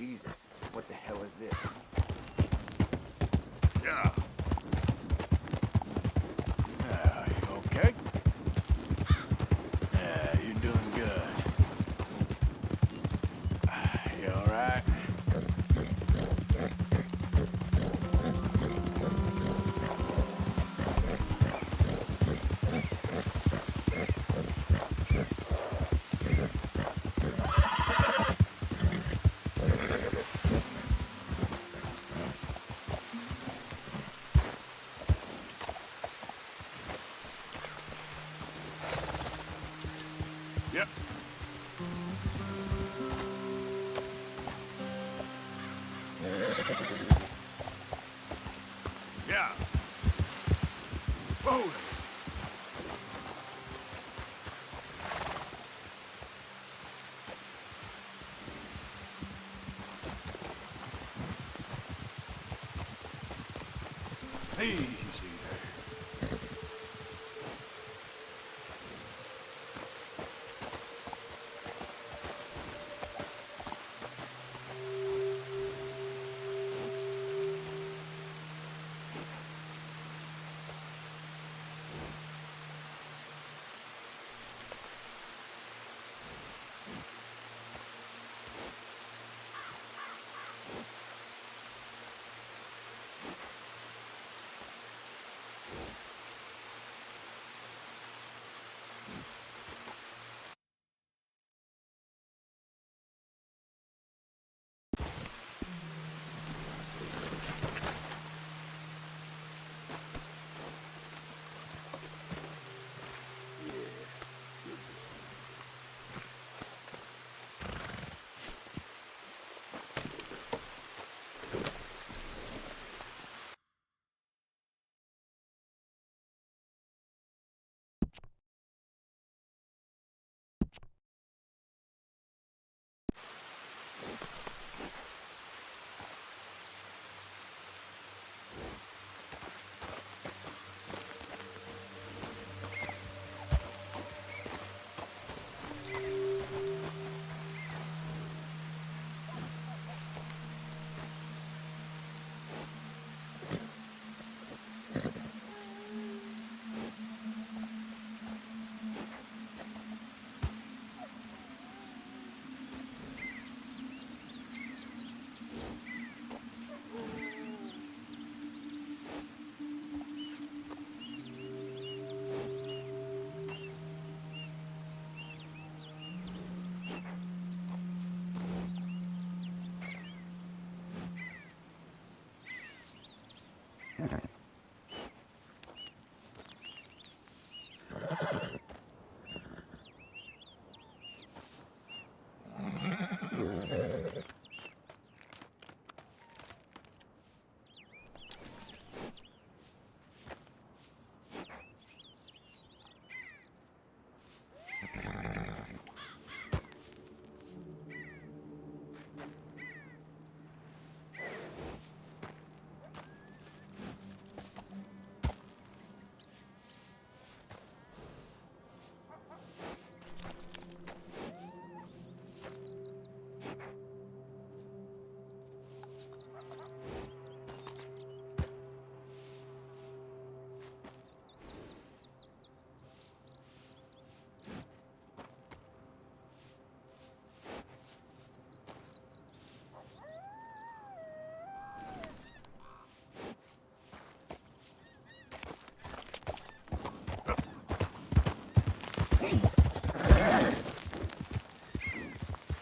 Jesus, what the hell is this? Yeah. You okay? Yeah, you're doing good. You all right? Yep. Yeah. Whoa. Easy there.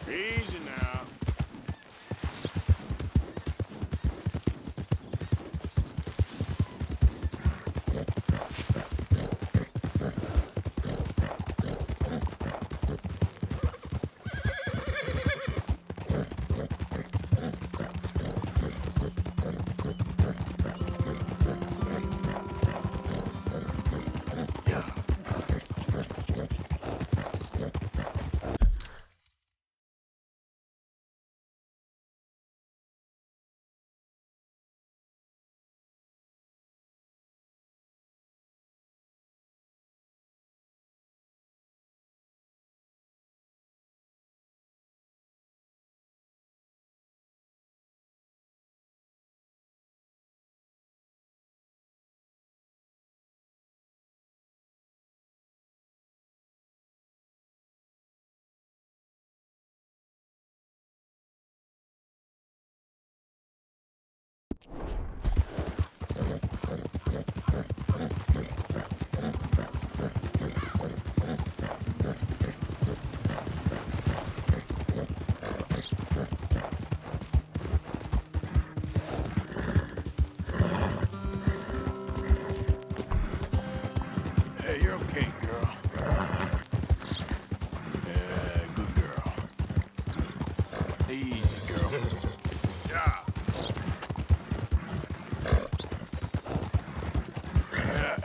Easy now. Hey, you're okay, girl. Yeah, good girl. Easy, girl. Yeah. Yeah,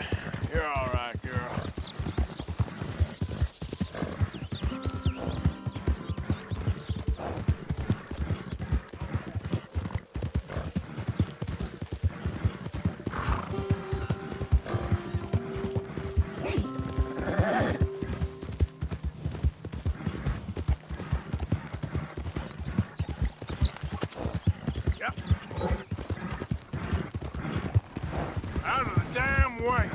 you're all right, girl. Yep. Out of the damn way.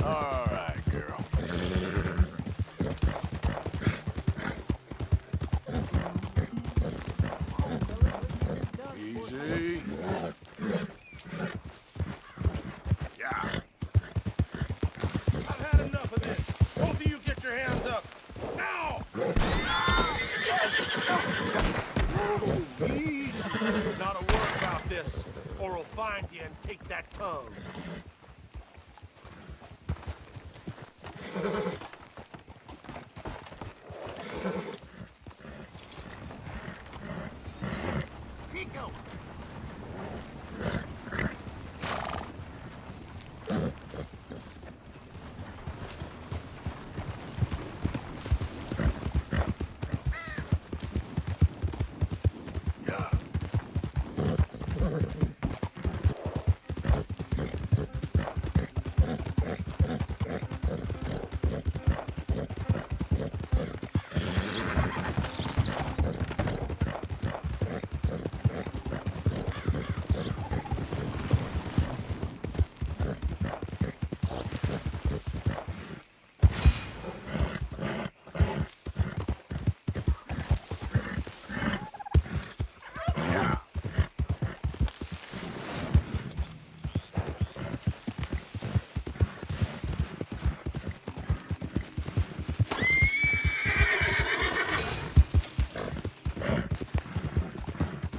All right, girl. Easy. Yeah. I've had enough of this. Both of you get your hands up. Now! Please, not a word about this, or I'll find you and take that tongue. Keep going. Yeah.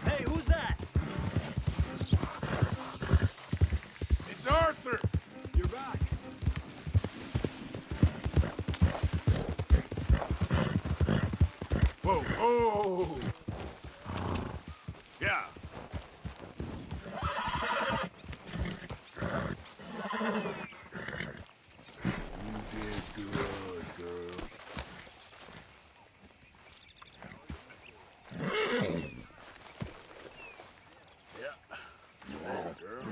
Hey, who's that? It's Arthur. You're back. Whoa, oh. Yeah. You did good, girl. Yeah. Yeah, girl.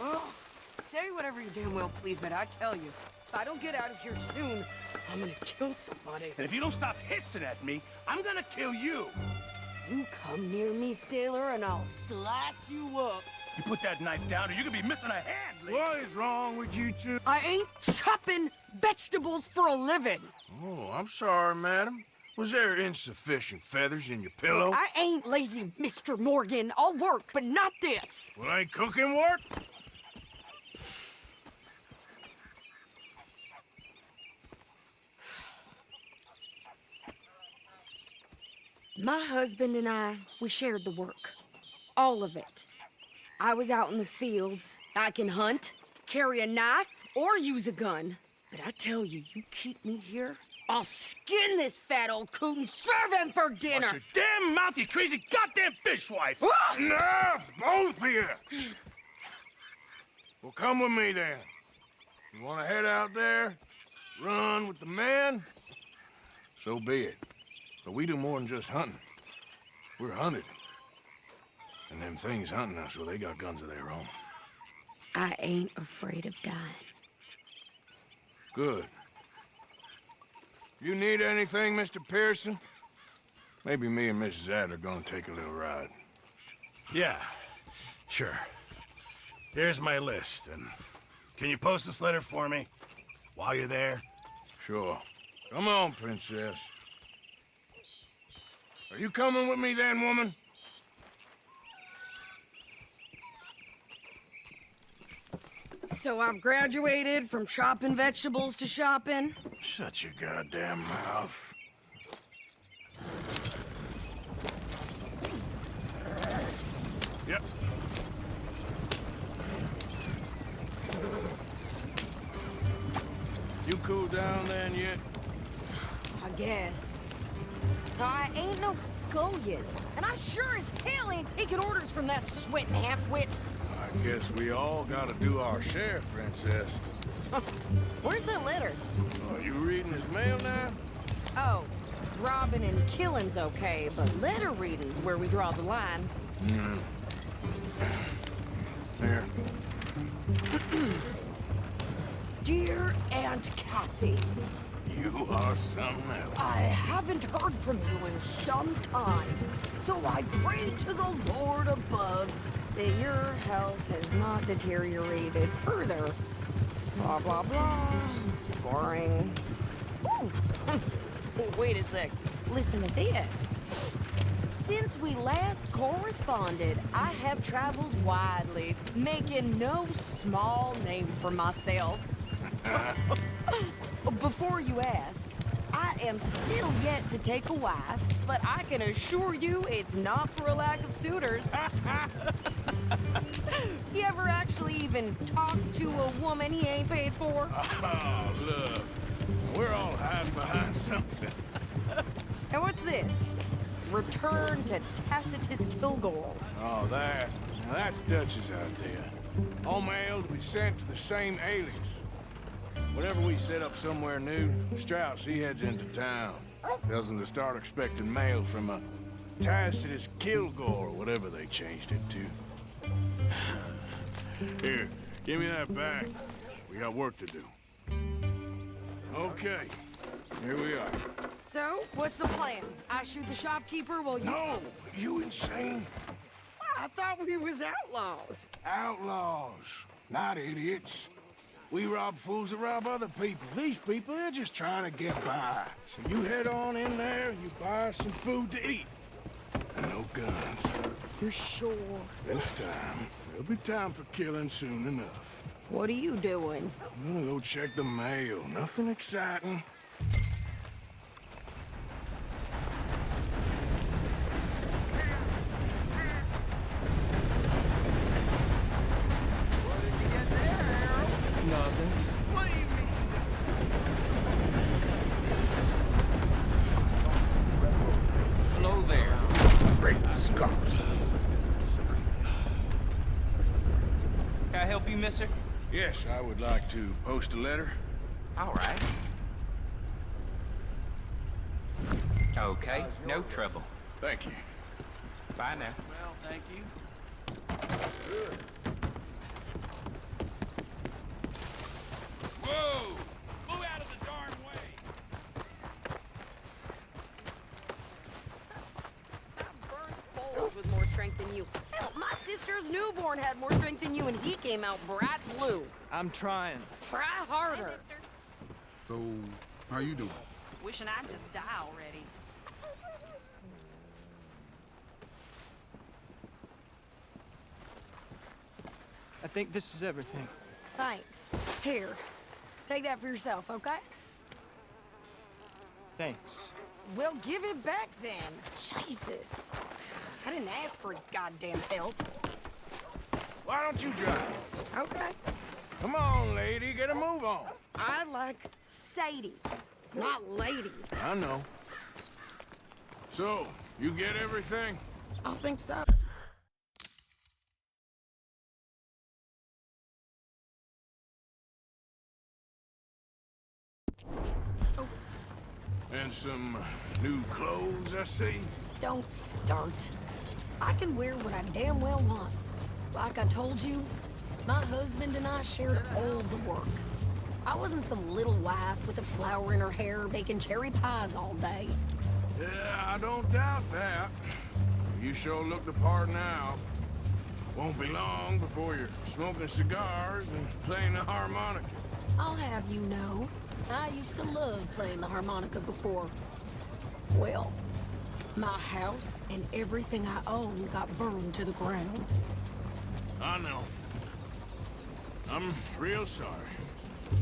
Oh, say whatever you damn well please, but I tell you, if I don't get out of here soon, I'm gonna kill somebody. And if you don't stop hissing at me, I'm gonna kill you. You come near me, sailor, and I'll slice you up. You put that knife down or you're gonna be missing a hand, lady. What is wrong with you two? I ain't chopping vegetables for a living. Oh, I'm sorry, madam. Was there insufficient feathers in your pillow? I ain't lazy, Mr. Morgan. I'll work, but not this. Well, ain't cooking work? My husband and I, we shared the work. All of it. I was out in the fields. I can hunt, carry a knife, or use a gun. But I tell you, you keep me here, I'll skin this fat old coot and serve him for dinner. Watch your damn mouth, you crazy goddamn fishwife! Ah! Enough, both of you! Well, come with me then. You want to head out there, run with the men? So be it. But we do more than just hunting. We're hunted. And them things hunting us, well, they got guns of their own. I ain't afraid of dying. Good. You need anything, Mr. Pearson? Maybe me and Mrs. Ad are gonna take a little ride. Yeah, sure. Here's my list, and can you post this letter for me while you're there? Sure. Come on, Princess. Are you coming with me then, woman? So I've graduated from chopping vegetables to shopping? Shut your goddamn mouth. Yep. You cool down then yet? I guess. I ain't no scullion, and I sure as hell ain't taking orders from that sweating half-wit. I guess we all gotta do our share, Princess. Where's that letter? Are you reading his mail now? Oh, robbing and killing's okay, but letter reading's where we draw the line. Here. Dear Aunt Kathy, You are something else. I haven't heard from you in some time, so I pray to the Lord above that your health has not deteriorated further. Blah, blah, blah. It's boring. Ooh. Wait a sec. Listen to this. Since we last corresponded, I have traveled widely, making no small name for myself. Before you ask, I am still yet to take a wife, but I can assure you it's not for a lack of suitors. You ever actually even talked to a woman he ain't paid for? Oh, look. We're all hiding behind something. And what's this? Return to Tacitus Kilgore. Oh, that's Dutch's idea. All mail to be sent to the same alias. Whenever we set up somewhere new, Strauss, he heads into town. Tells them to start expecting mail from a Tacitus Kilgore, or whatever they changed it to. Here, give me that back. We got work to do. Okay, here we are. So, what's the plan? I shoot the shopkeeper while you... No, you insane? I thought we was outlaws. Outlaws, not idiots. We rob fools that rob other people. These people, they're just trying to get by. So you head on in there and you buy some food to eat. And no guns. You're sure? This time, there'll be time for killing soon enough. What are you doing? I'm gonna go check the mail. Nothing exciting. Nothing. What do you mean? Hello there. Great Scott. Can I help you, mister? Yes, I would like to post a letter. All right. Okay, no trouble. Thank you. Bye now. Well, thank you. Whoa! Move out of the darn way! Burned with more strength than you. Hell, my sister's newborn had more strength than you, and he came out bright blue. I'm trying. Try harder. So, how you doing? Wishing I'd just die already. I think this is everything. Thanks. Here, take that for yourself, okay? Thanks. Well, give it back then. Jesus. I didn't ask for his goddamn help. Why don't you drive? Okay. Come on, lady, get a move on. I like Sadie, not lady. I know. So, you get everything? I think so. And some new clothes, I see. Don't start. I can wear what I damn well want. Like I told you, My husband and I shared all the work. I wasn't some little wife with a flower in her hair baking cherry pies all day. Yeah, I don't doubt that. You sure look the part now. Won't be long before you're smoking cigars and playing the harmonica. I'll have you know, I used to love playing the harmonica before. Well, my house and everything I owned got burned to the ground. I know. I'm real sorry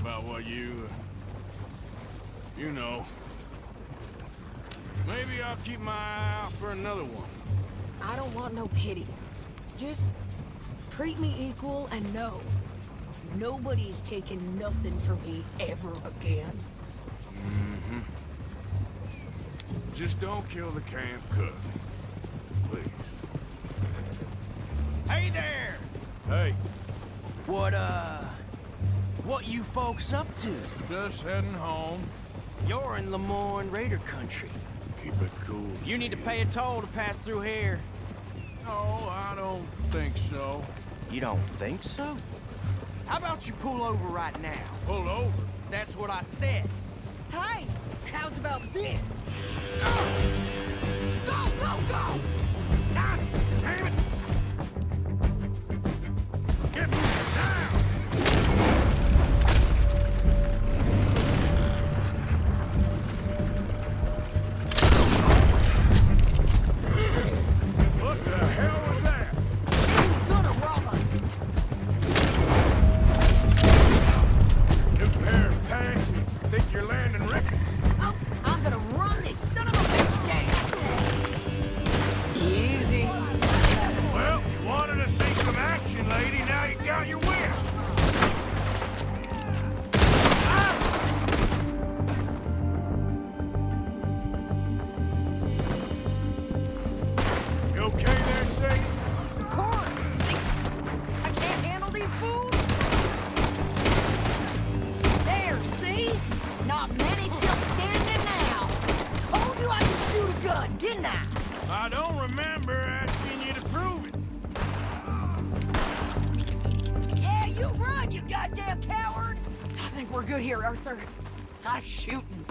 about what you know. Maybe I'll keep my eye out for another one. I don't want no pity. Just treat me equal and know nobody's taking nothing from me ever again. Just don't kill the camp cook. Please. Hey there! Hey, What you folks up to? just heading home. You're in Lemoyne Raider country. Keep it cool. You need to Steve. pay a toll to pass through here. No, I don't think so. You don't think so? How about you pull over right now? Pull over. That's what I said. Hey, how's about this? Go, go, go! Ah, damn it! Get moving now! What the hell was that? Who's gonna rob us? New pair of pants? Think you're landing records? Oh, I'm gonna run this son of a bitch down! Easy. Well, you wanted to see some action, lady. Now you got your wish. Ah! You okay there, Sadie? Of course! I can't handle these fools! There, see? Not many still standing now! Told you I could shoot a gun, didn't I? I don't remember asking you to prove it. Yeah, you run, you goddamn coward! I think we're good here, Arthur. Nice shooting.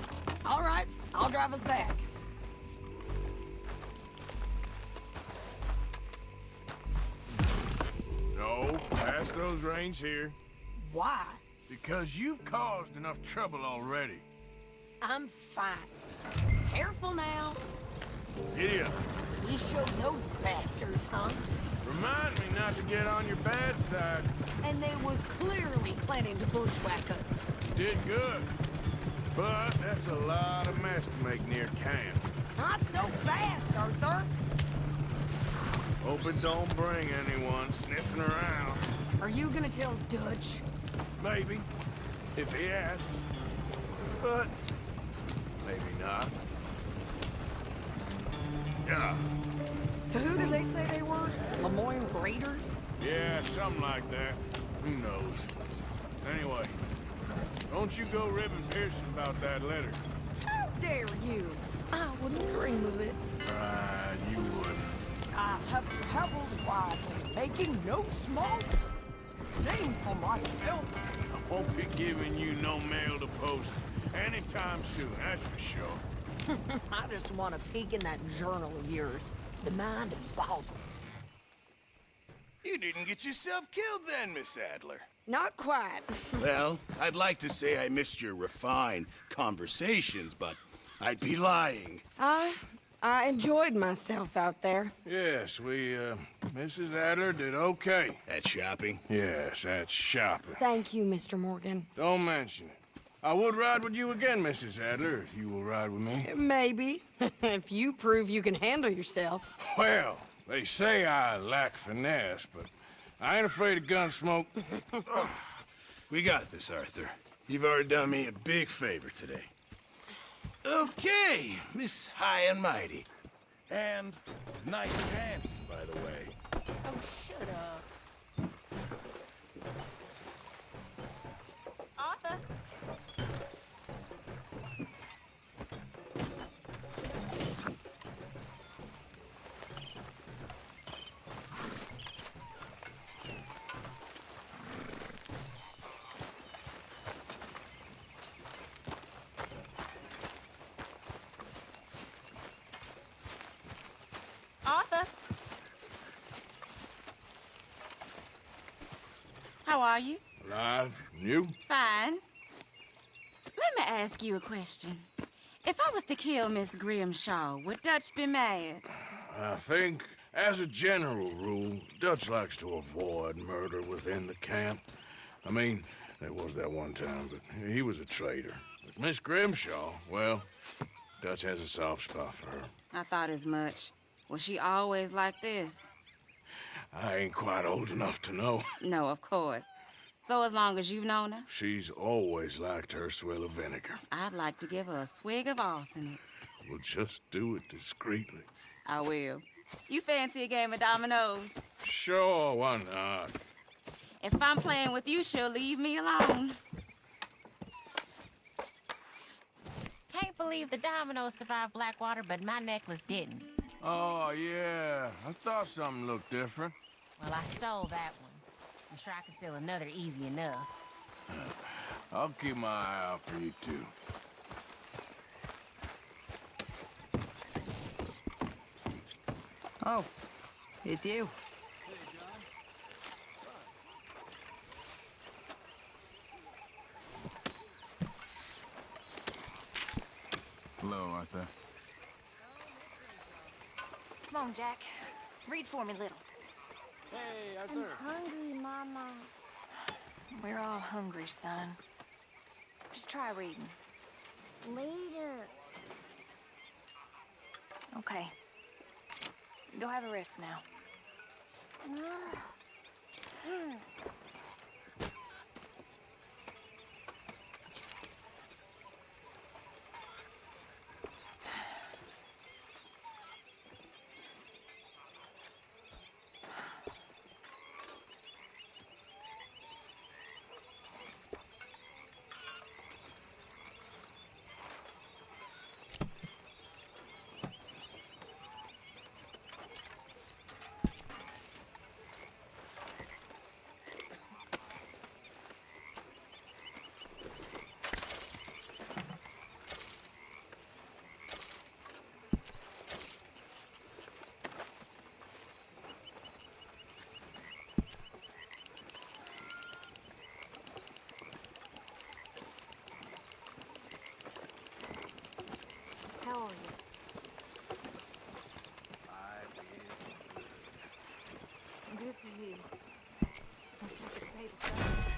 All right, I'll drive us back. No, pass those reins here. Why? Because you've caused enough trouble already. I'm fine. Careful now. Giddy up. We showed those bastards, huh? Remind me not to get on your bad side. And they was clearly planning to bushwhack us. Did good. But that's a lot of mess to make near camp. Not so fast, Arthur. Hope it don't bring anyone sniffing around. Are you gonna tell Dutch? Maybe. If he asks. But maybe not. Yeah. So who did they say they were? Lemoyne Raiders? Yeah, something like that. Who knows? Anyway, don't you go ribbing Pearson about that letter. How dare you? I wouldn't dream of it. Right, you wouldn't. I have traveled widely, making no small name for myself. I won't be giving you no mail to post anytime soon, that's for sure. I just want to peek in that journal of yours. The mind boggles. You didn't get yourself killed then, Miss Adler. Not quite. Well, I'd like to say I missed your refined conversations, but I'd be lying. I enjoyed myself out there. Yes, Mrs. Adler did okay. At shopping? Yes, that's shopping. Thank you, Mr. Morgan. Don't mention it. I would ride with you again, Mrs. Adler, if you will ride with me. Maybe. If you prove you can handle yourself. Well, they say I lack finesse, but I ain't afraid of gun smoke. We got this, Arthur. You've already done me a big favor today. Okay, Miss High and Mighty. And nice pants, by the way. Oh, shut up. Arthur? How are you? Alive? And you? Fine. Let me ask you a question. If I was to kill Miss Grimshaw, would Dutch be mad? I think, as a general rule, Dutch likes to avoid murder within the camp. I mean, there was that one time, but he was a traitor. But Miss Grimshaw, well, Dutch has a soft spot for her. I thought as much. Was she always like this? I ain't quite old enough to know. No, of course. So as long as you've known her, She's always liked her swill of vinegar. I'd like to give her a swig of arsenic. We'll just do it discreetly. I will. You fancy a game of dominoes? Sure, why not? If I'm playing with you, she'll leave me alone. Can't believe the dominoes survived Blackwater, but my necklace didn't. Oh, yeah. I thought something looked different. Well, I stole that one. I'm sure I can steal another easy enough. I'll keep my eye out for you, too. Oh, it's you. Hello, Arthur. Come on, Jack. Read for me, little. Hey, I'm Arthur. hungry, Mama. We're all hungry, son. Just try reading. Later. Okay. Go have a rest now. How are you? Good for you. Wish I could say the same.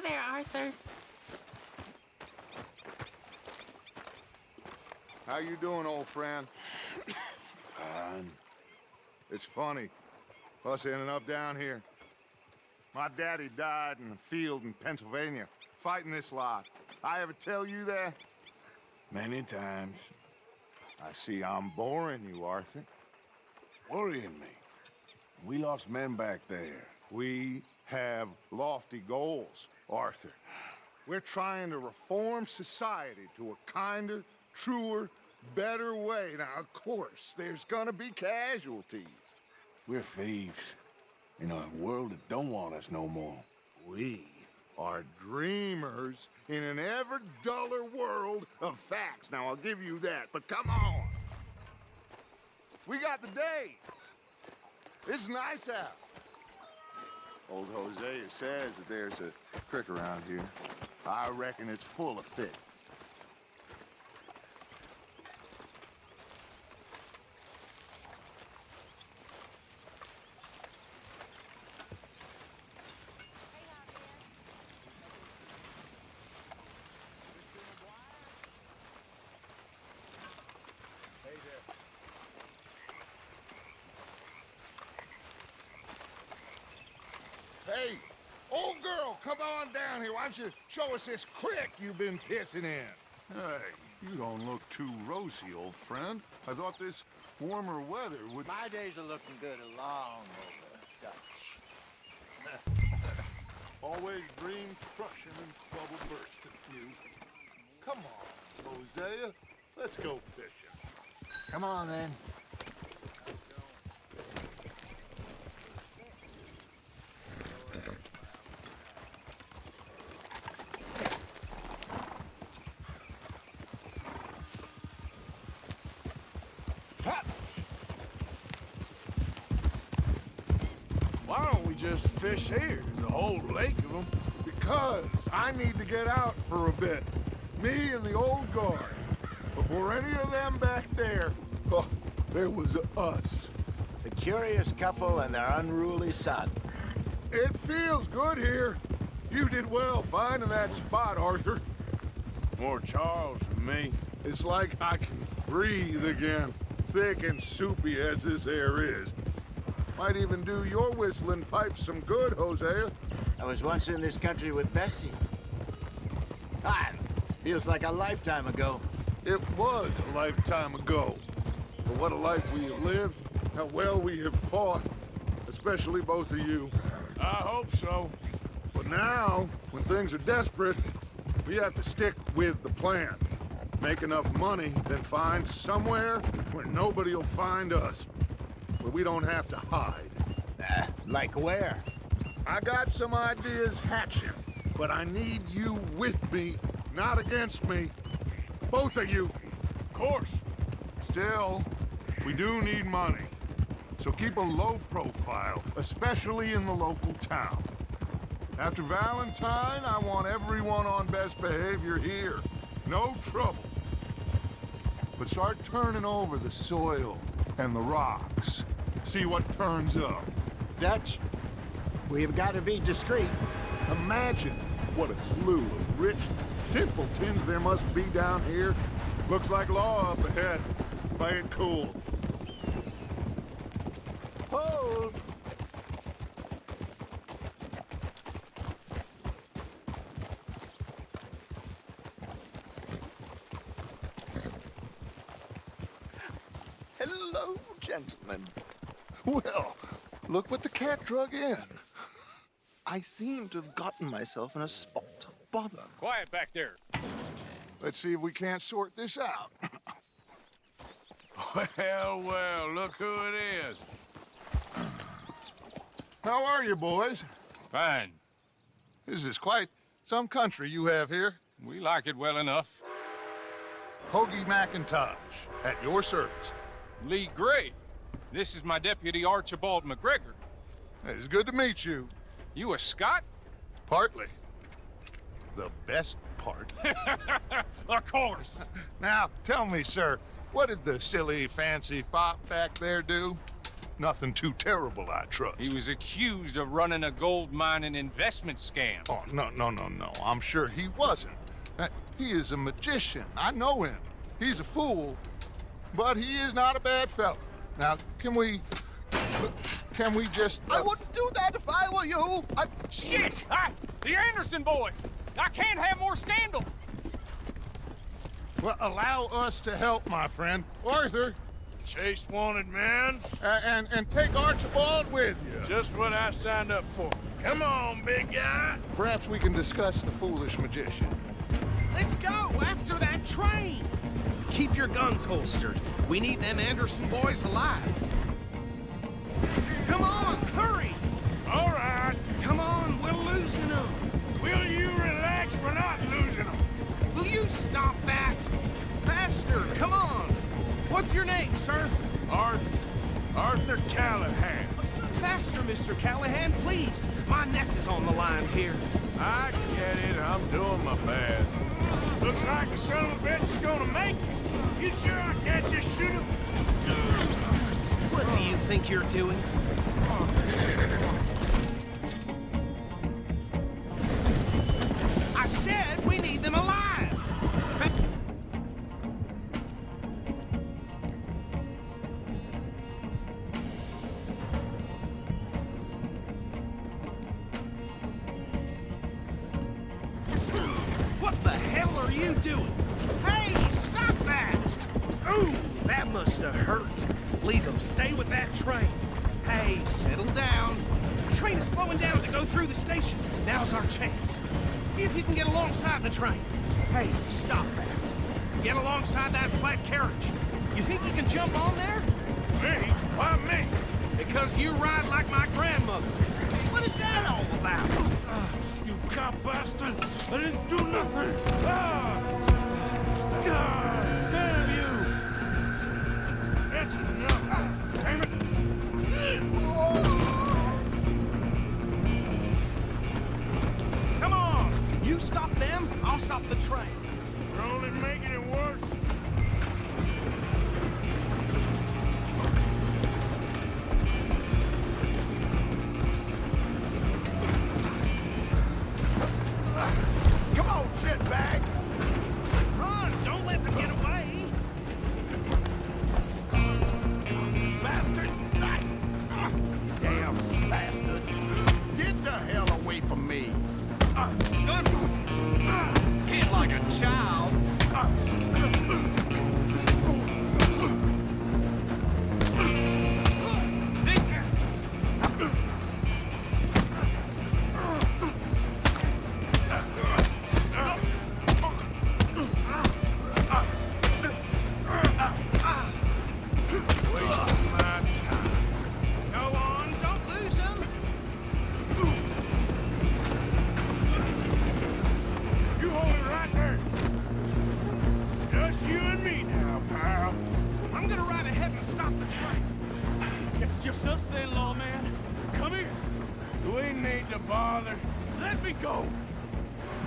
there, Arthur. How you doing, old friend? Fine. It's funny, us ending up down here. My daddy died in a field in Pennsylvania, fighting this lot. I ever tell you that? Many times. I see I'm boring you, Arthur. Worrying me. We lost men back there. We have lofty goals, Arthur. We're trying to reform society to a kinder, truer, better way. Now, of course, there's gonna be casualties. We're thieves in a world that don't want us no more. We are dreamers in an ever duller world of facts. Now, I'll give you that, but come on. We got the day. It's nice out. Old Hosea says that there's a creek around here. I reckon it's full of fish. Hey, old girl, come on down here. Why don't you show us this creek you've been pissing in? Hey, you don't look too rosy, old friend. I thought this warmer weather would... My days are looking good along over Dutch. Always dream crushing and bubble bursting, you. Come on, Hosea. Let's go fishing. Come on, then. Why don't we just fish here? There's a whole lake of them. Because I need to get out for a bit. Me and the old guard. Before any of them back there, oh, there was us. The curious couple and their unruly son. It feels good here. You did well finding that spot, Arthur. More Charles than me. It's like I can breathe again, thick and soupy as this air is. Might even do your whistling pipes some good, Hosea. I was once in this country with Bessie. Feels like a lifetime ago. It was a lifetime ago. But what a life we have lived, how well we have fought, especially both of you. I hope so. But now, when things are desperate, we have to stick with the plan. Make enough money, then find somewhere where nobody will find us. Where we don't have to hide. Like where? I got some ideas hatching, but I need you with me, not against me. Both of you. Of course. Still, we do need money. So keep a low profile, especially in the local town. After Valentine, I want everyone on best behavior here. No trouble. But start turning over the soil and the rocks. See what turns up. Dutch, we've got to be discreet. Imagine what a slew of rich simpletons there must be down here. Looks like law up ahead. Play it cool. Hold! Hello, gentlemen. Well, look what the cat drug in. I seem to have gotten myself in a spot of bother. Quiet back there. Let's see if we can't sort this out. Well, look who it is. How are you, boys? Fine. This is quite some country you have here. We like it well enough. Hoagie McIntosh, at your service. Lee Gray. This is my deputy, Archibald McGregor. It's good to meet you. You a Scot? Partly. The best part. Of course. Now, tell me, sir, what did the silly, fancy fop back there do? Nothing too terrible, I trust. He was accused of running a gold mining investment scam. Oh, no. I'm sure he wasn't. He is a magician. I know him. He's a fool, but he is not a bad fellow. Now, can we just... I wouldn't do that if I were you. Shit! The Anderson boys! I can't have more scandal! Well, allow us to help, my friend. Arthur, Chase wanted man. and take Archibald with you. Just what I signed up for. Come on, big guy. Perhaps we can discuss the foolish magician. Let's go after that train. Keep your guns holstered. We need them Anderson boys alive. Come on, hurry. All right. Come on, we're losing them. Will you relax? We're not losing them. Will you stop that? Faster, come on. What's your name, sir? Arthur Callahan. Faster, Mr. Callahan, please. My neck is on the line here. I get it. I'm doing my best. Looks like the son of a bitch is gonna make it. You sure I can't just shoot him? What do you think you're doing? I said we need them alive. What the hell are you doing? Hey, stop that! Ooh, that must have hurt. Leave him. Stay with that train. Hey, settle down. The train is slowing down to go through the station. Now's our chance. See if you can get alongside the train. Hey, stop that. Get alongside that flat carriage. You think you can jump on there? Me? Why me? Because you ride like my grandmother. What is that all about? You cop bastard! I didn't do nothing! God damn you! That's enough! Damn it! Come on! You stop them, I'll stop the train. We're only making it worse. Come on, shitbag! Run! Don't let them get away! Bastard! Damn bastard! Get the hell away from me! Hit like a child! Wasting my time. Go on, don't lose them! You hold it right there. Just you and me now, pal. I'm gonna ride ahead and stop the train. It's just us then, lawman. Come here. Do we need to bother? Let me go.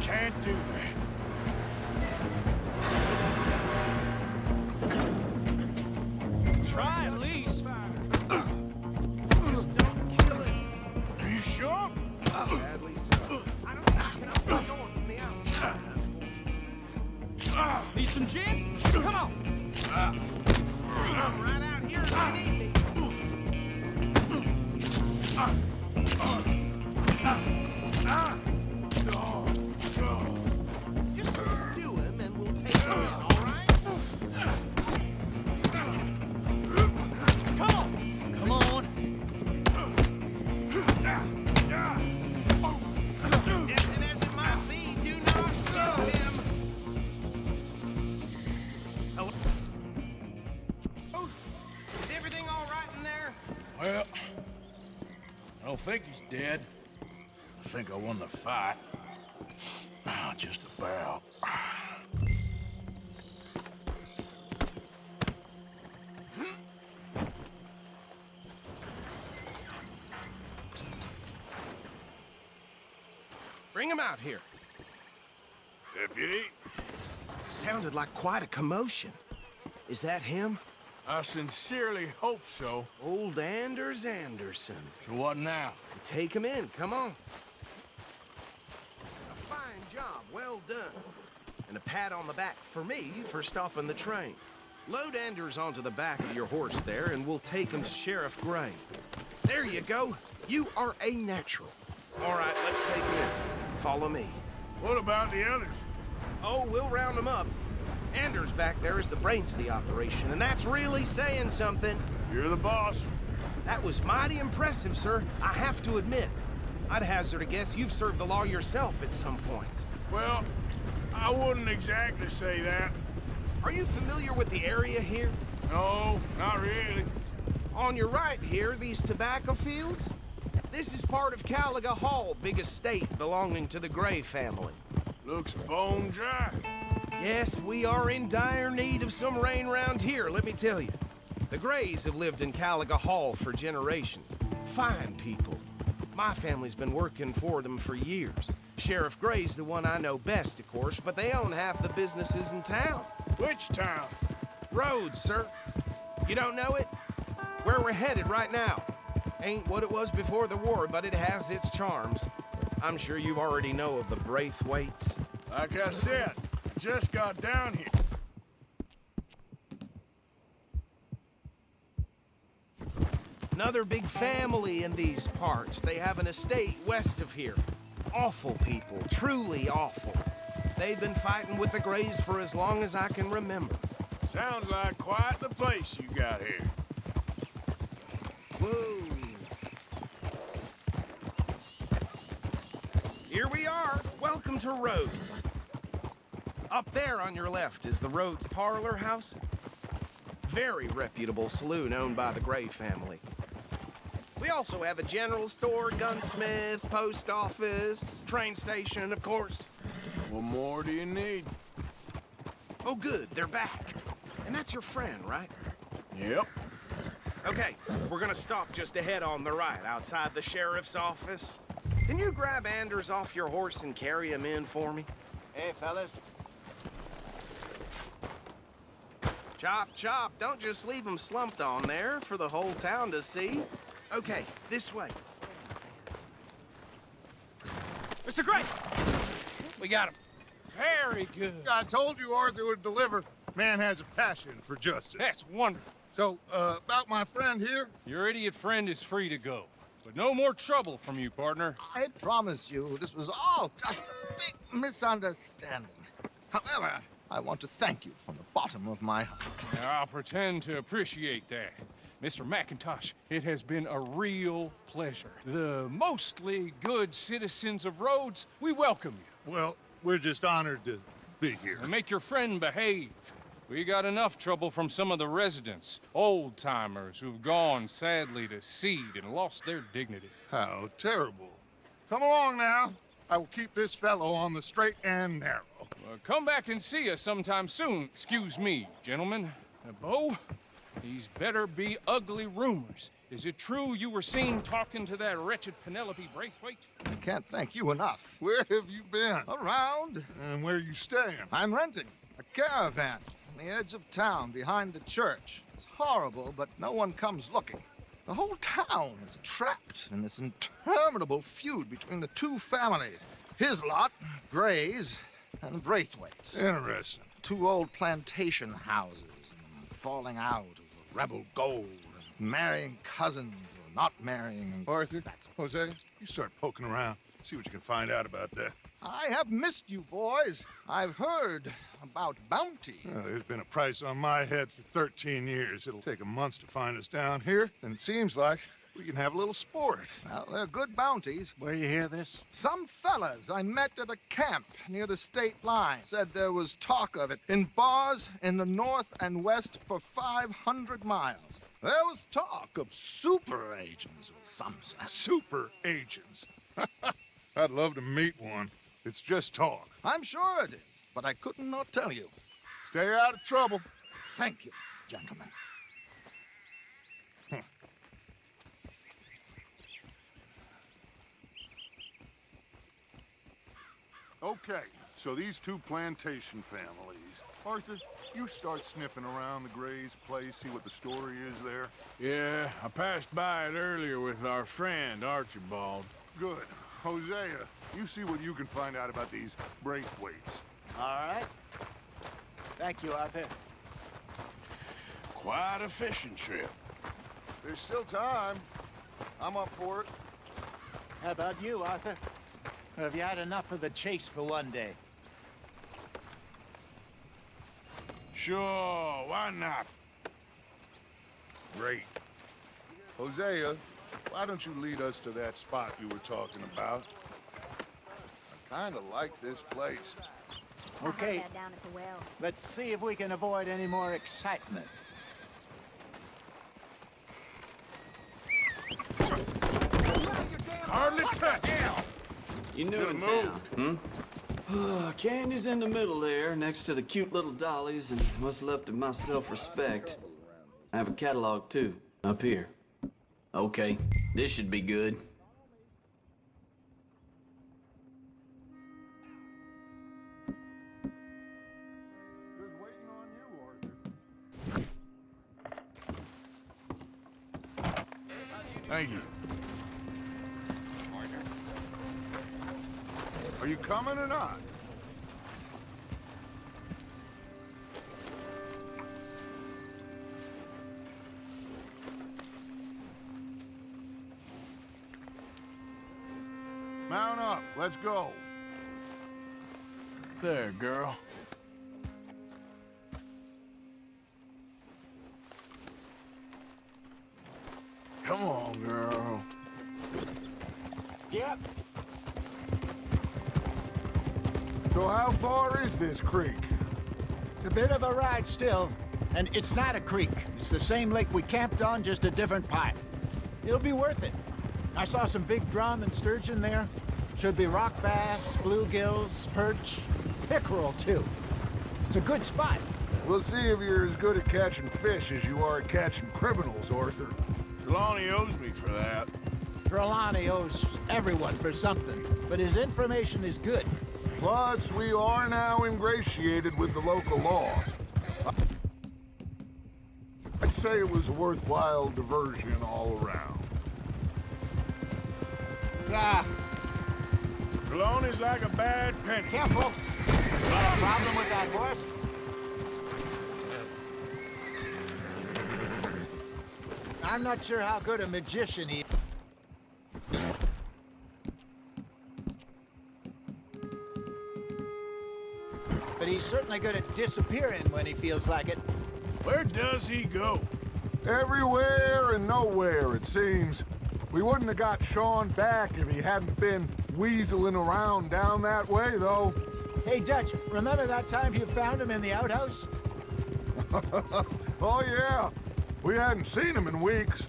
Can't do that. Try at least. Are you sure? Badly so. I don't think I can open the door from the outside. Need some gin? Come on. I'm right out here if you need me. Just do him and we'll take him in, all right? Come on. Come on. Tempting as it might be, do not kill him. Hello? Oh, is everything all right in there? Well, I don't think he's dead. I think I won the fight. Just about. Bring him out here. Deputy? Sounded like quite a commotion. Is that him? I sincerely hope so. Old Anders Anderson. So what now? Take him in, come on. A fine job, well done. And a pat on the back for me for stopping the train. Load Anders onto the back of your horse there, and we'll take him to Sheriff Gray. There you go. You are a natural. All right, let's take him in. Follow me. What about the others? Oh, we'll round them up. Anders back there is the brains of the operation, and that's really saying something. You're the boss. That was mighty impressive, sir. I have to admit. I'd hazard a guess you've served the law yourself at some point. Well, I wouldn't exactly say that. Are you familiar with the area here? No, not really. On your right here, these tobacco fields? This is part of Caliga Hall, big estate belonging to the Gray family. Looks bone dry. Yes, we are in dire need of some rain round here, let me tell you. The Grays have lived in Caliga Hall for generations. Fine people. My family's been working for them for years. Sheriff Gray's the one I know best, of course, but they own half the businesses in town. Which town? Rhodes, sir. You don't know it? Where we're headed right now. Ain't what it was before the war, but it has its charms. I'm sure you already know of the Braithwaites. Like I said, just got down here. Another big family in these parts. They have an estate west of here. Awful people, truly awful. They've been fighting with the Grays for as long as I can remember. Sounds like quite the place you got here. Whoa. Here we are. Welcome to Rhodes. Up there on your left is the Rhodes Parlor House. Very reputable saloon owned by the Gray family. We also have a general store, gunsmith, post office, train station, of course. What more do you need? Oh, good, they're back. And that's your friend, right? Yep. Okay, we're gonna stop just ahead on the right, outside the sheriff's office. Can you grab Anders off your horse and carry him in for me? Hey, fellas. Chop, chop, don't just leave him slumped on there for the whole town to see. Okay, this way. Mr. Gray! We got him. Very good. I told you Arthur would deliver. Man has a passion for justice. That's wonderful. So, about my friend here? Your idiot friend is free to go. But no more trouble from you, partner. I promise you, this was all just a big misunderstanding. However, I want to thank you from the bottom of my heart. I'll pretend to appreciate that. Mr. McIntosh, it has been a real pleasure. The mostly good citizens of Rhodes, we welcome you. Well, we're just honored to be here. And make your friend behave. We got enough trouble from some of the residents, old-timers who've gone, sadly, to seed and lost their dignity. How terrible. Come along now. I will keep this fellow on the straight and narrow. Come back and see us sometime soon. Excuse me, gentlemen. Bo, these better be ugly rumors. Is it true you were seen talking to that wretched Penelope Braithwaite? I can't thank you enough. Where have you been? Around. And where are you staying? I'm renting a caravan on the edge of town behind the church. It's horrible, but no one comes looking. The whole town is trapped in this interminable feud between the two families. His lot, Gray's, and Braithwaite's. Interesting. Two old plantation houses, and falling out over rebel gold, and marrying cousins or not marrying. And Arthur, Jose, you start poking around. See what you can find out about that. I have missed you, boys. I've heard about bounty. Well, there's been a price on my head for 13 years. It'll take a month to find us down here, and it seems like we can have a little sport. Well, they're good bounties. Where you hear this? Some fellas I met at a camp near the state line said there was talk of it in bars in the north and west for 500 miles. There was talk of super agents of some sort. Super agents. I'd love to meet one. It's just talk. I'm sure it is, but I couldn't not tell you. Stay out of trouble. Thank you, gentlemen. Okay, so these two plantation families, Arthur, you start sniffing around the Gray's place, see what the story is there. Yeah, I passed by it earlier with our friend, Archibald. Good. Hosea, you see what you can find out about these Braithwaites. All right. Thank you, Arthur. Quite a fishing trip. There's still time. I'm up for it. How about you, Arthur? Or have you had enough of the chase for one day? Sure, why not? Great. Hosea, why don't you lead us to that spot you were talking about? I kind of like this place. Okay. Let's see if we can avoid any more excitement. Hardly touched. You new in town, Candy's in the middle there, next to the cute little dollies and what's left of my self-respect. I have a catalog, too, up here. Okay, this should be good. Just waiting on you, Arthur. Thank you. Are you coming or not? Mount up. Let's go. There, girl. Come on, girl. Yep. So how far is this creek? It's a bit of a ride still, and it's not a creek. It's the same lake we camped on, just a different pipe. It'll be worth it. I saw some big drum and sturgeon there. Should be rock bass, bluegills, perch, pickerel too. It's a good spot. We'll see if you're as good at catching fish as you are at catching criminals, Arthur. Trelawney owes me for that. Trelawney owes everyone for something, but his information is good. Plus, we are now ingratiated with the local law. I'd say it was a worthwhile diversion all around. Ah, Trelawney's like a bad penny. careful. Got a problem with that horse? I'm not sure how good a magician he is. But he's certainly good at disappearing when he feels like it. Where does he go? Everywhere and nowhere, it seems. We wouldn't have got Sean back if he hadn't been weaseling around down that way, though. Hey, Dutch, remember that time you found him in the outhouse? Oh, yeah. We hadn't seen him in weeks.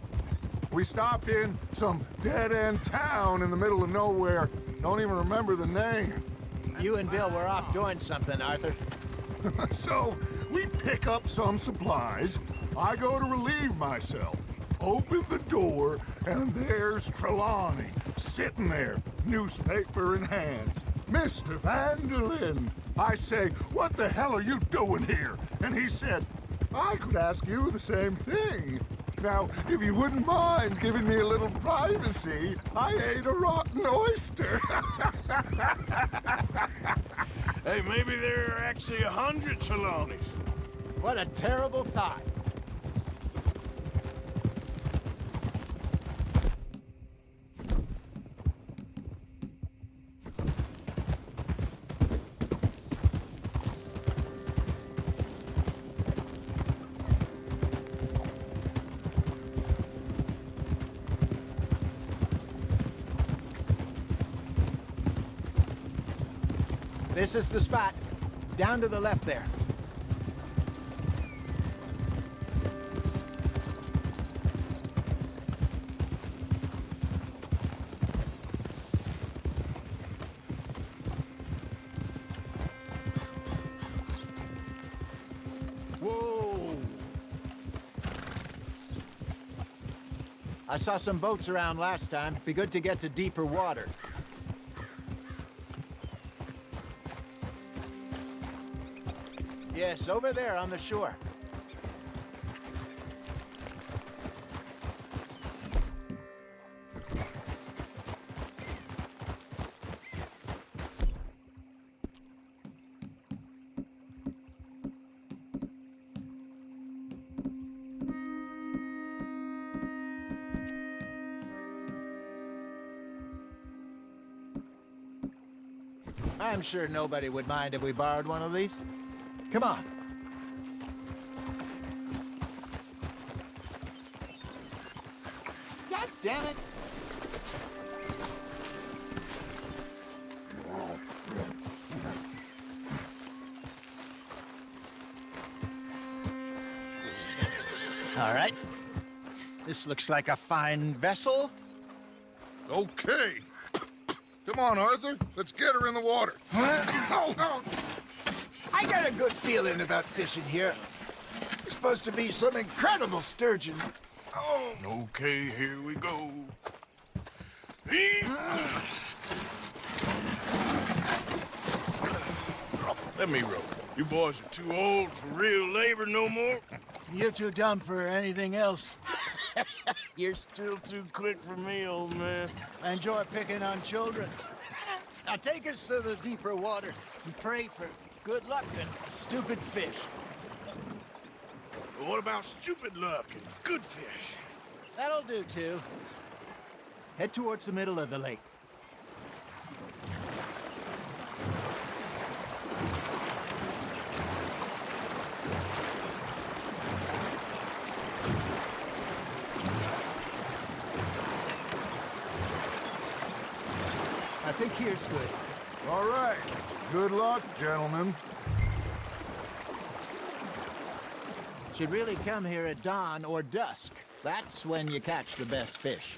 We stopped in some dead-end town in the middle of nowhere. Don't even remember the name. You and Bill were off doing something, Arthur. So, we pick up some supplies. I go to relieve myself. Open the door, and there's Trelawney, sitting there, newspaper in hand. Mr. Vanderlyn. I say, what the hell are you doing here? And he said, I could ask you the same thing. Now, if you wouldn't mind giving me a little privacy, I ate a rotten oyster. Hey, maybe there are actually 100 Trelawneys. What a terrible thought. This is the spot. Down to the left there. Whoa! I saw some boats around last time. Be good to get to deeper water. Yes, over there on the shore. I'm sure nobody would mind if we borrowed one of these. Come on. God damn it! All right. This looks like a fine vessel. Okay. Come on, Arthur. Let's get her in the water. Oh. I got a good feeling about fishing here. It's supposed to be some incredible sturgeon. Oh. Okay, here we go. Let me row. You boys are too old for real labor no more. You're too dumb for anything else. You're still too quick for me, old man. I enjoy picking on children. Now take us to the deeper water and pray for good luck and stupid fish. Well, what about stupid luck and good fish? That'll do, too. Head towards the middle of the lake. I think here's good. All right. Good luck, gentlemen. Should really come here at dawn or dusk. That's when you catch the best fish.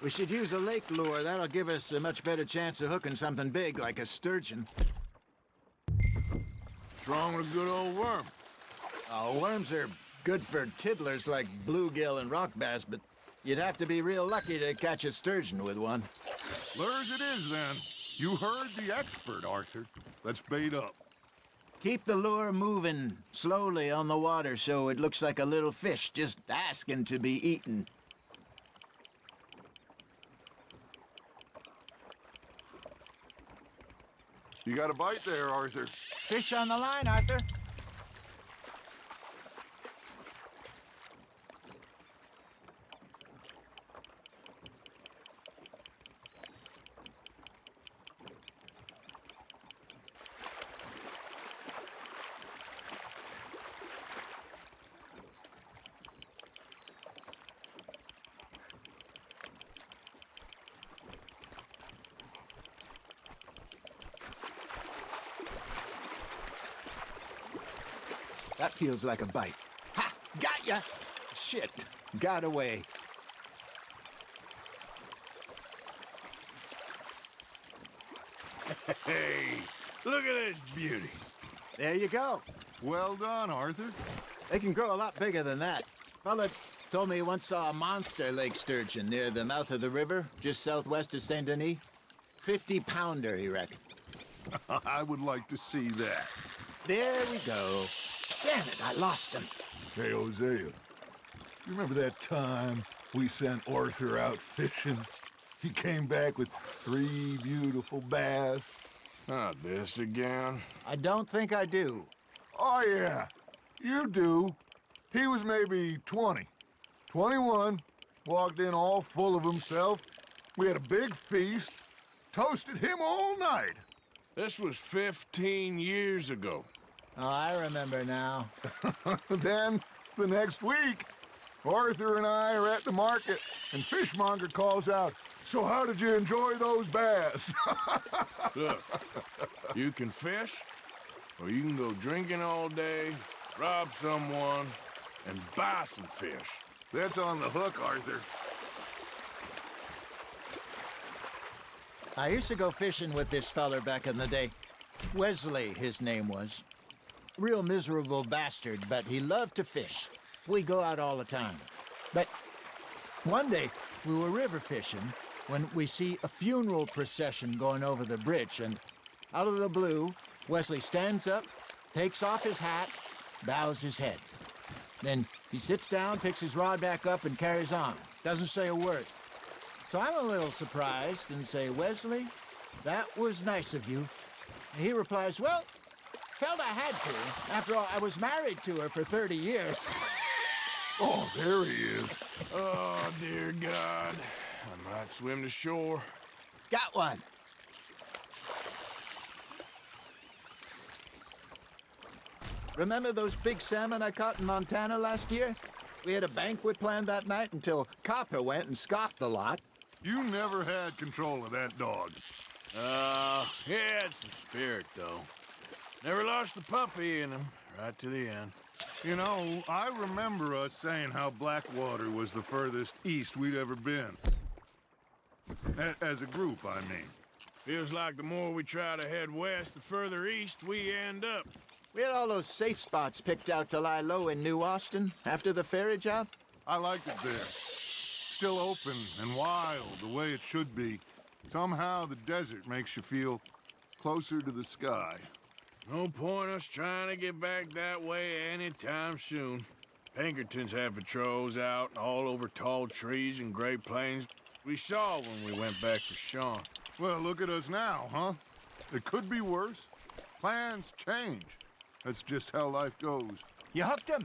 We should use a lake lure. That'll give us a much better chance of hooking something big like a sturgeon. What's wrong with a good old worm? Oh, worms are good for tiddlers like bluegill and rock bass, but you'd have to be real lucky to catch a sturgeon with one. Lures it is, then. You heard the expert, Arthur. Let's bait up. Keep the lure moving slowly on the water so it looks like a little fish just asking to be eaten. You got a bite there, Arthur. Fish on the line, Arthur. That feels like a bite. Ha! Got ya! Shit. Got away. Hey, look at this beauty. There you go. Well done, Arthur. They can grow a lot bigger than that. Fella told me he once saw a monster lake sturgeon near the mouth of the river, just southwest of Saint Denis. 50-pounder, he reckoned. I would like to see that. There we go. Damn it, I lost him. Hey, Hosea, you remember that time we sent Arthur out fishing? He came back with 3 beautiful bass. Not this again. I don't think I do. Oh, yeah, you do. He was maybe 20, 21, walked in all full of himself. We had a big feast, toasted him all night. This was 15 years ago. Oh, I remember now. Then, the next week, Arthur and I are at the market, and Fishmonger calls out, "So how did you enjoy those bass?" Look, you can fish, or you can go drinking all day, rob someone, and buy some fish. That's on the hook, Arthur. I used to go fishing with this feller back in the day. Wesley, his name was. Real miserable bastard, but he loved to fish. We go out all the time. But one day, we were river fishing when we see a funeral procession going over the bridge, and out of the blue, Wesley stands up, takes off his hat, bows his head. Then he sits down, picks his rod back up, and carries on. Doesn't say a word. So I'm a little surprised and say, Wesley, that was nice of you. And he replies, well, felt I had to. After all, I was married to her for 30 years. Oh, there he is. Oh, dear God. I might swim to shore. Got one. Remember those big salmon I caught in Montana last year? We had a banquet planned that night until Copper went and scoffed the lot. You never had control of that dog. He had some spirit, though. Never lost the puppy in him, right to the end. You know, I remember us saying how Blackwater was the furthest east we'd ever been. As a group, I mean. Feels like the more we try to head west, the further east we end up. We had all those safe spots picked out to lie low in New Austin after the ferry job. I liked it there. Still open and wild, the way it should be. Somehow the desert makes you feel closer to the sky. No point us trying to get back that way anytime soon. Pinkertons had patrols out all over tall trees and Great Plains. We saw when we went back for Sean. Well, look at us now, huh? It could be worse. Plans change. That's just how life goes. You hooked him.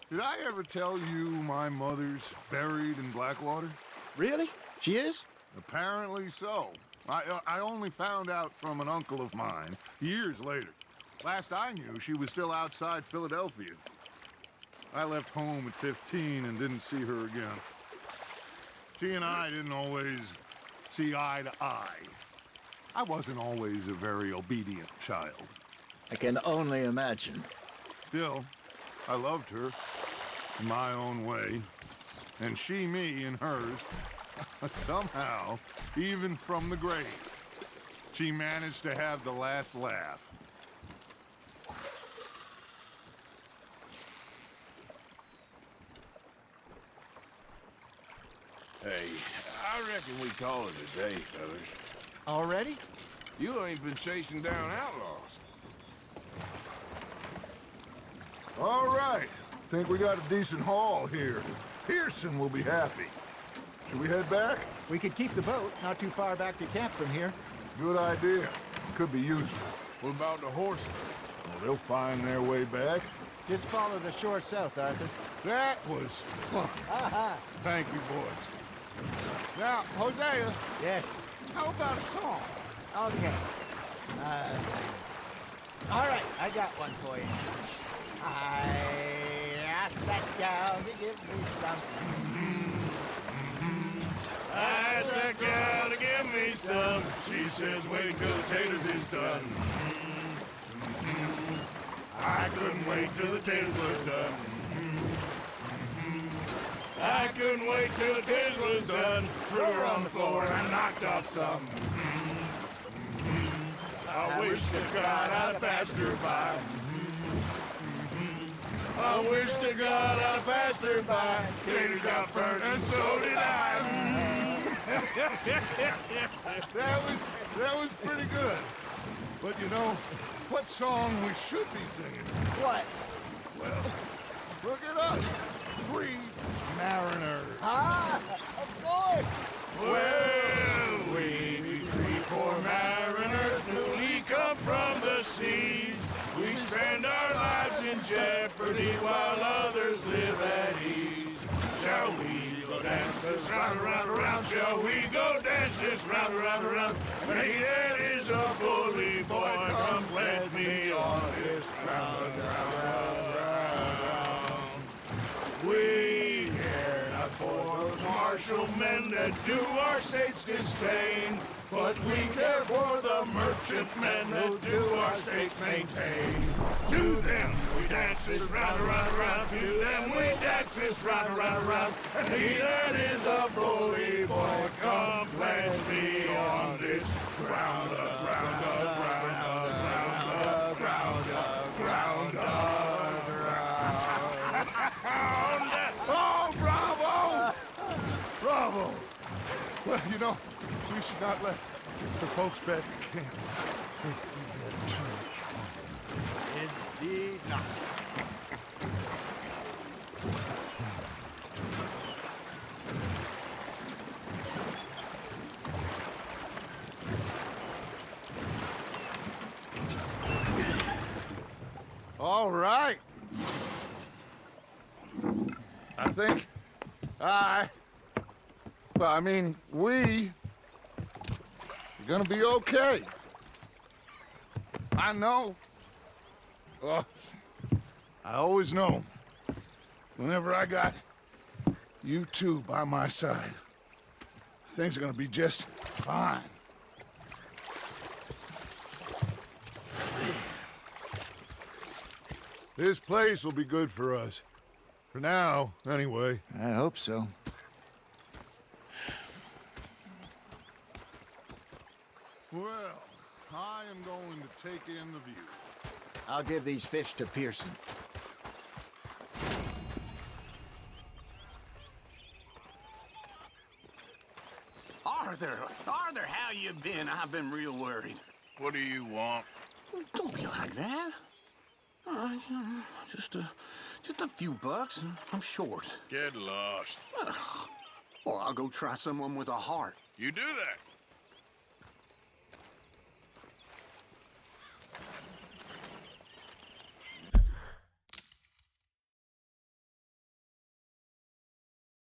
Did I ever tell you my mother's buried in Blackwater? Really? She is? Apparently so. I only found out from an uncle of mine years later. Last I knew, she was still outside Philadelphia. I left home at 15 and didn't see her again. She and I didn't always see eye to eye. I wasn't always a very obedient child. I can only imagine. Still, I loved her in my own way, and she me in hers. Somehow, even from the grave, she managed to have the last laugh. Hey, I reckon we call it a day, fellas. Already? You ain't been chasing down outlaws. All right. Think we got a decent haul here. Pearson will be happy. Should we head back? We could keep the boat not too far back to camp from here. Good idea. Could be useful. What about the horses? Well, they'll find their way back. Just follow the shore south, Arthur. That was fun. Thank you, boys. Now, Hosea. Yes. How about a song? Okay. All right, I got one for you. I asked that gal to give me something. I asked that gal to give me some. She says, wait till the taters is done. I couldn't wait till the taters was done. I couldn't wait till the taters was done. Threw her on the floor and knocked off some. I wish to God I'd passed her by. I wish to God I'd passed her by. Taters got burned and so did I. That was pretty good. But you know, what song we should be singing? What? Well, look at us. 3 mariners. Ah, of course. Well, we be 3 poor mariners newly come from the seas. We spend our lives in jeopardy while others live at ease. Shall we go dance this round, around, around? Shall we go dance this round, around, around? Hey, that is a bully boy. Come pledge me on this round, round, round. We care not for those martial men that do our state's disdain, but we care for the merchantmen that do our states maintain. To them we dance this round, around, around. To them we dance this round, around, around. And he that is a bully boy, come pledge me on this ground up, ground up, ground up, ground up, ground up, ground up, ground up. Oh, bravo! Bravo! Well, you know, we should not let The folks back at camp think we had too much fun. Indeed not. All right. I think we are gonna be okay. I know. I always know. Whenever I got you two by my side, things are gonna be just fine. This place will be good for us. For now, anyway. I hope so. Well, I am going to take in the view. I'll give these fish to Pearson. Arthur, how you been? I've been real worried. What do you want? Don't be like that. Just a few bucks, and I'm short. Get lost. Well, I'll go try someone with a heart. You do that.